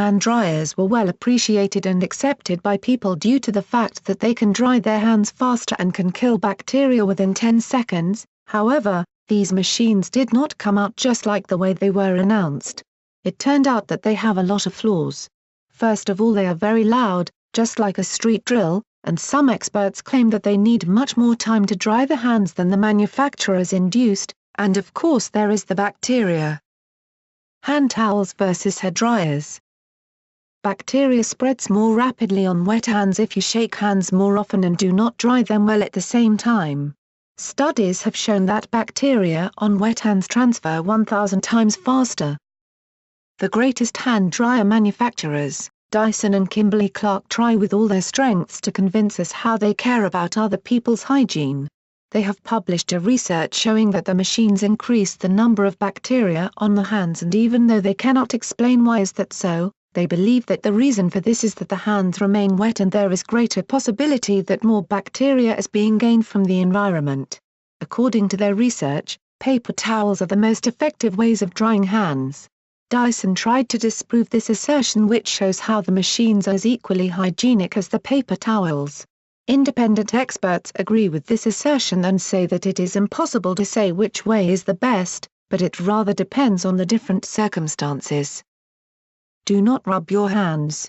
hand dryers were well appreciated and accepted by people due to the fact that they can dry their hands faster and can kill bacteria within 10 seconds. However, these machines did not come out just like the way they were announced. It turned out that they have a lot of flaws. First of all, they are very loud, just like a street drill, and some experts claim that they need much more time to dry the hands than the manufacturers induced, and of course there is the bacteria. Hand towels versus hair dryers. Bacteria spreads more rapidly on wet hands if you shake hands more often and do not dry them well at the same time. Studies have shown that bacteria on wet hands transfer 1,000 times faster. The greatest hand dryer manufacturers, Dyson and Kimberly-Clark, try with all their strengths to convince us how they care about other people's hygiene. They have published a research showing that the machines increase the number of bacteria on the hands, and even though they cannot explain why is that so, they believe that the reason for this is that the hands remain wet and there is greater possibility that more bacteria is being gained from the environment. According to their research, paper towels are the most effective ways of drying hands. Dyson tried to disprove this assertion, which shows how the machines are as equally hygienic as the paper towels. Independent experts agree with this assertion and say that it is impossible to say which way is the best, but it rather depends on the different circumstances. Do not rub your hands.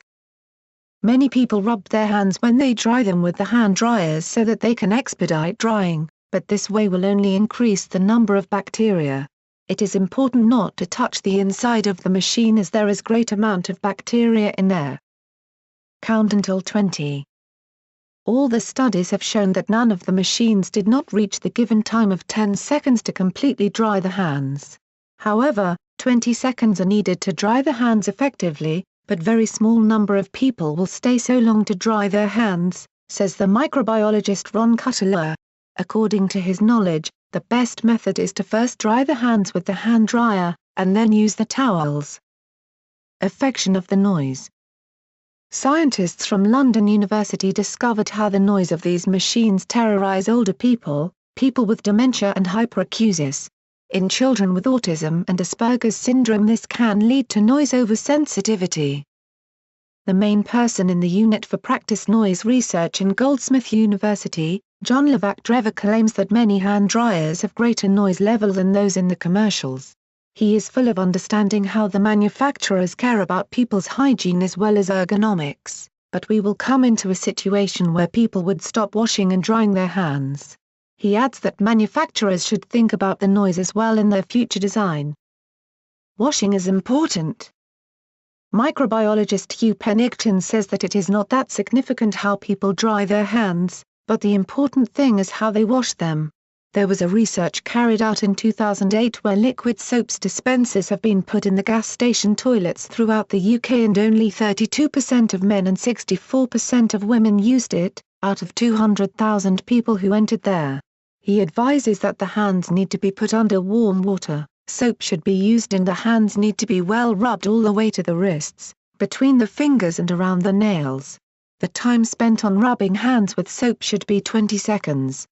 Many people rub their hands when they dry them with the hand dryers so that they can expedite drying, but this way will only increase the number of bacteria. It is important not to touch the inside of the machine as there is great amount of bacteria in there. Count until 20. All the studies have shown that none of the machines did not reach the given time of 10 seconds to completely dry the hands. However, 20 seconds are needed to dry the hands effectively, but very small number of people will stay so long to dry their hands, says the microbiologist Ron Cutler. According to his knowledge, the best method is to first dry the hands with the hand dryer, and then use the towels. Affection of the noise. Scientists from London University discovered how the noise of these machines terrorize older people, people with dementia and hyperacusis. In children with autism and Asperger's syndrome, this can lead to noise oversensitivity. The main person in the Unit for Practice Noise Research in Goldsmith University, John Levac-Drever, claims that many hand dryers have greater noise level than those in the commercials. He is full of understanding how the manufacturers care about people's hygiene as well as ergonomics, but we will come into a situation where people would stop washing and drying their hands. He adds that manufacturers should think about the noise as well in their future design. Washing is important. Microbiologist Hugh Pennington says that it is not that significant how people dry their hands, but the important thing is how they wash them. There was a research carried out in 2008 where liquid soaps dispensers have been put in the gas station toilets throughout the UK, and only 32% of men and 64% of women used it, out of 200,000 people who entered there. He advises that the hands need to be put under warm water, soap should be used and the hands need to be well rubbed all the way to the wrists, between the fingers and around the nails. The time spent on rubbing hands with soap should be 20 seconds.